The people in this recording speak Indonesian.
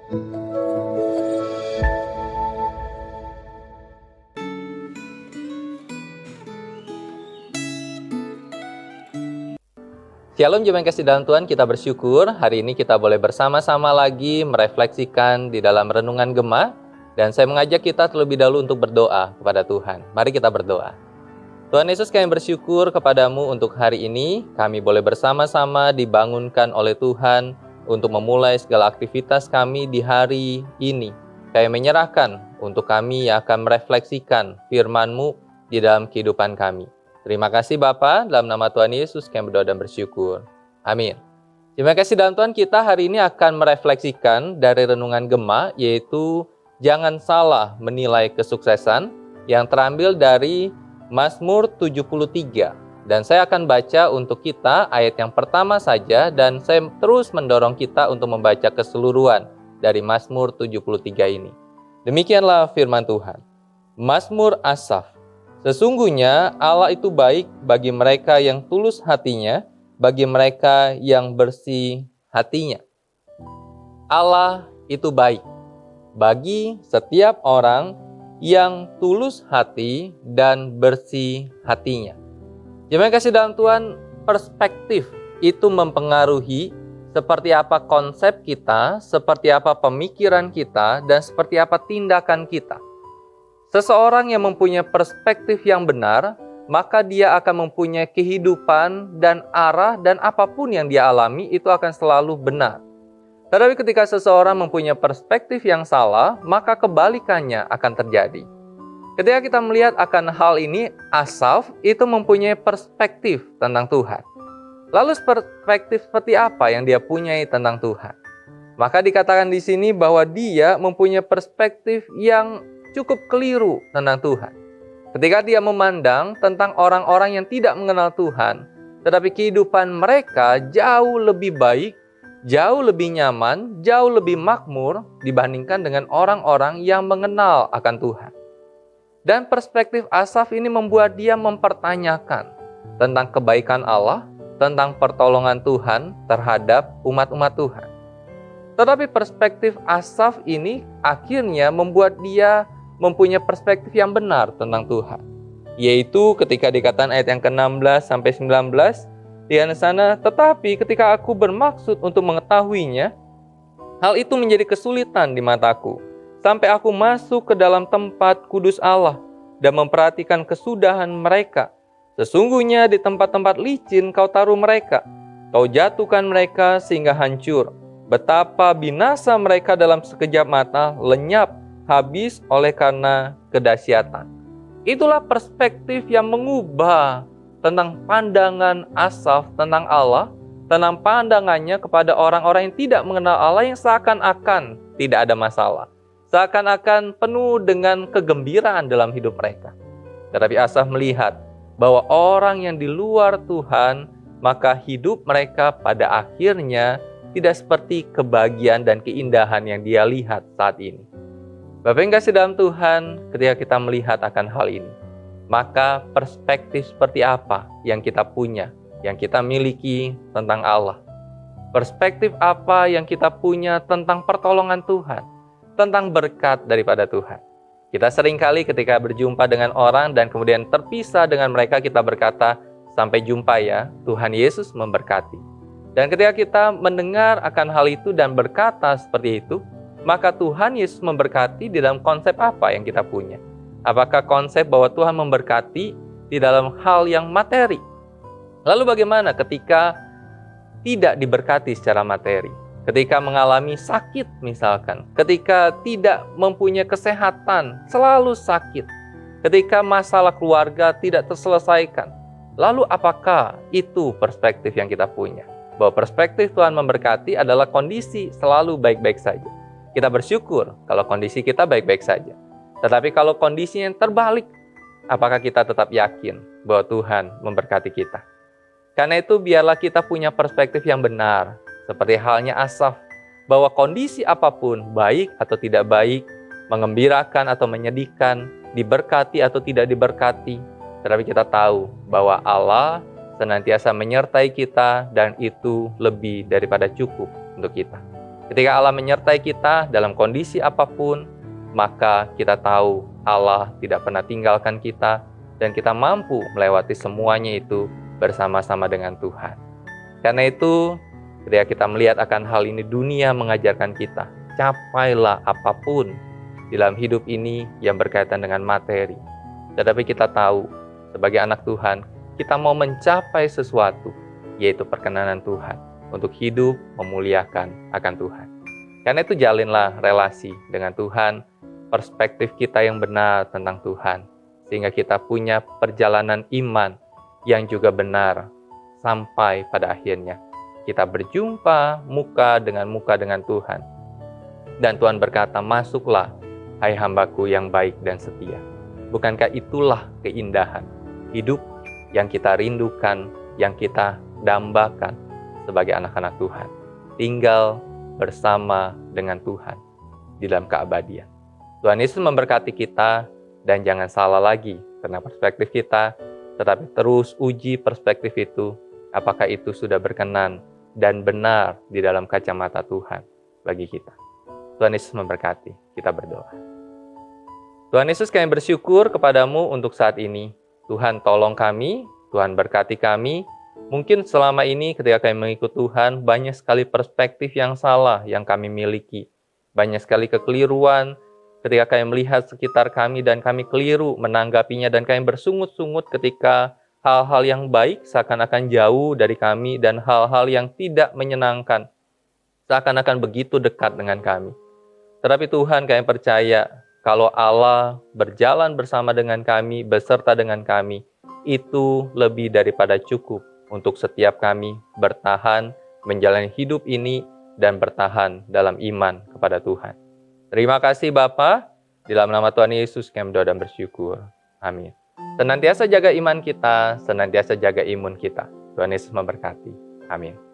Shalom jemaat yang kasih dalam Tuhan, kita bersyukur hari ini kita boleh bersama-sama lagi merefleksikan di dalam renungan Gema. Dan saya mengajak kita terlebih dahulu untuk berdoa kepada Tuhan. Mari kita berdoa. Tuhan Yesus, kami bersyukur kepadamu untuk hari ini. Kami boleh bersama-sama dibangunkan oleh Tuhan untuk memulai segala aktivitas kami di hari ini. Kami menyerahkan untuk kami yang akan merefleksikan firman-Mu di dalam kehidupan kami. Terima kasih Bapa, dalam nama Tuhan Yesus kami berdoa dan bersyukur. Amin. Terima kasih dalam Tuhan, kita hari ini akan merefleksikan dari renungan Gema, yaitu jangan salah menilai kesuksesan, yang terambil dari Mazmur 73. Dan saya akan baca untuk kita ayat yang pertama saja, dan saya terus mendorong kita untuk membaca keseluruhan dari Mazmur 73 ini. Demikianlah firman Tuhan. Mazmur Asaf. Sesungguhnya Allah itu baik bagi mereka yang tulus hatinya, bagi mereka yang bersih hatinya. Allah itu baik bagi setiap orang yang tulus hati dan bersih hatinya. Jemaat kasih dalam Tuhan, perspektif itu mempengaruhi seperti apa konsep kita, seperti apa pemikiran kita, dan seperti apa tindakan kita. Seseorang yang mempunyai perspektif yang benar, maka dia akan mempunyai kehidupan dan arah, dan apapun yang dia alami itu akan selalu benar. Tetapi ketika seseorang mempunyai perspektif yang salah, maka kebalikannya akan terjadi. Ketika kita melihat akan hal ini, Asaf itu mempunyai perspektif tentang Tuhan. Lalu perspektif seperti apa yang dia punyai tentang Tuhan? Maka dikatakan di sini bahwa dia mempunyai perspektif yang cukup keliru tentang Tuhan. Ketika dia memandang tentang orang-orang yang tidak mengenal Tuhan, tetapi kehidupan mereka jauh lebih baik, jauh lebih nyaman, jauh lebih makmur dibandingkan dengan orang-orang yang mengenal akan Tuhan. Dan perspektif Asaf ini membuat dia mempertanyakan tentang kebaikan Allah, tentang pertolongan Tuhan terhadap umat-umat Tuhan. Tetapi perspektif Asaf ini akhirnya membuat dia mempunyai perspektif yang benar tentang Tuhan. Yaitu ketika dikatakan ayat yang ke-16 sampai 19, di sana, tetapi ketika aku bermaksud untuk mengetahuinya, hal itu menjadi kesulitan di mataku, sampai aku masuk ke dalam tempat kudus Allah dan memperhatikan kesudahan mereka. Sesungguhnya di tempat-tempat licin kau taruh mereka, kau jatuhkan mereka sehingga hancur. Betapa binasa mereka dalam sekejap mata, lenyap habis oleh karena kedahsyatan. Itulah perspektif yang mengubah tentang pandangan Asaf tentang Allah, tentang pandangannya kepada orang-orang yang tidak mengenal Allah, yang seakan-akan tidak ada masalah, seakan-akan penuh dengan kegembiraan dalam hidup mereka. Tetapi Asaf melihat bahwa orang yang di luar Tuhan, maka hidup mereka pada akhirnya tidak seperti kebahagiaan dan keindahan yang dia lihat saat ini. Bapak yang kasih dalam Tuhan, ketika kita melihat akan hal ini, maka perspektif seperti apa yang kita punya, yang kita miliki tentang Allah? Perspektif apa yang kita punya tentang pertolongan Tuhan, tentang berkat daripada Tuhan? Kita seringkali ketika berjumpa dengan orang dan kemudian terpisah dengan mereka, kita berkata, sampai jumpa ya, Tuhan Yesus memberkati. Dan ketika kita mendengar akan hal itu dan berkata seperti itu, maka Tuhan Yesus memberkati di dalam konsep apa yang kita punya? Apakah konsep bahwa Tuhan memberkati di dalam hal yang materi? Lalu bagaimana ketika tidak diberkati secara materi? Ketika mengalami sakit misalkan, ketika tidak mempunyai kesehatan, selalu sakit, ketika masalah keluarga tidak terselesaikan, lalu apakah itu perspektif yang kita punya? Bahwa perspektif Tuhan memberkati adalah kondisi selalu baik-baik saja. Kita bersyukur kalau kondisi kita baik-baik saja. Tetapi kalau kondisinya terbalik, apakah kita tetap yakin bahwa Tuhan memberkati kita? Karena itu biarlah kita punya perspektif yang benar, seperti halnya Asaf, bahwa kondisi apapun, baik atau tidak baik, mengembirakan atau menyedihkan, diberkati atau tidak diberkati, tetapi kita tahu bahwa Allah senantiasa menyertai kita dan itu lebih daripada cukup untuk kita. Ketika Allah menyertai kita dalam kondisi apapun, maka kita tahu Allah tidak pernah tinggalkan kita dan kita mampu melewati semuanya itu bersama-sama dengan Tuhan. Karena itu, ketika kita melihat akan hal ini, dunia mengajarkan kita, capailah apapun dalam hidup ini yang berkaitan dengan materi. Tetapi kita tahu, sebagai anak Tuhan, kita mau mencapai sesuatu, yaitu perkenanan Tuhan, untuk hidup memuliakan akan Tuhan. Karena itu jalinlah relasi dengan Tuhan, perspektif kita yang benar tentang Tuhan, sehingga kita punya perjalanan iman yang juga benar, sampai pada akhirnya kita berjumpa muka dengan Tuhan. Dan Tuhan berkata, masuklah, hai hambaku yang baik dan setia. Bukankah itulah keindahan hidup yang kita rindukan, yang kita dambakan sebagai anak-anak Tuhan? Tinggal bersama dengan Tuhan di dalam keabadian. Tuhan Yesus memberkati kita, dan jangan salah lagi karena perspektif kita, tetapi terus uji perspektif itu, apakah itu sudah berkenan dan benar di dalam kacamata Tuhan bagi kita. Tuhan Yesus memberkati. Kita berdoa. Tuhan Yesus, kami bersyukur kepadamu untuk saat ini. Tuhan tolong kami, Tuhan berkati kami. Mungkin selama ini ketika kami mengikut Tuhan, banyak sekali perspektif yang salah yang kami miliki. Banyak sekali kekeliruan ketika kami melihat sekitar kami dan kami keliru menanggapinya, dan kami bersungut-sungut ketika hal-hal yang baik seakan-akan jauh dari kami dan hal-hal yang tidak menyenangkan seakan-akan begitu dekat dengan kami. Tetapi Tuhan, kami percaya kalau Allah berjalan bersama dengan kami, beserta dengan kami, itu lebih daripada cukup untuk setiap kami bertahan menjalani hidup ini dan bertahan dalam iman kepada Tuhan. Terima kasih Bapa, di dalam nama Tuhan Yesus kami berdoa dan bersyukur. Amin. Senantiasa jaga iman kita, senantiasa jaga imun kita. Tuhan Yesus memberkati. Amin.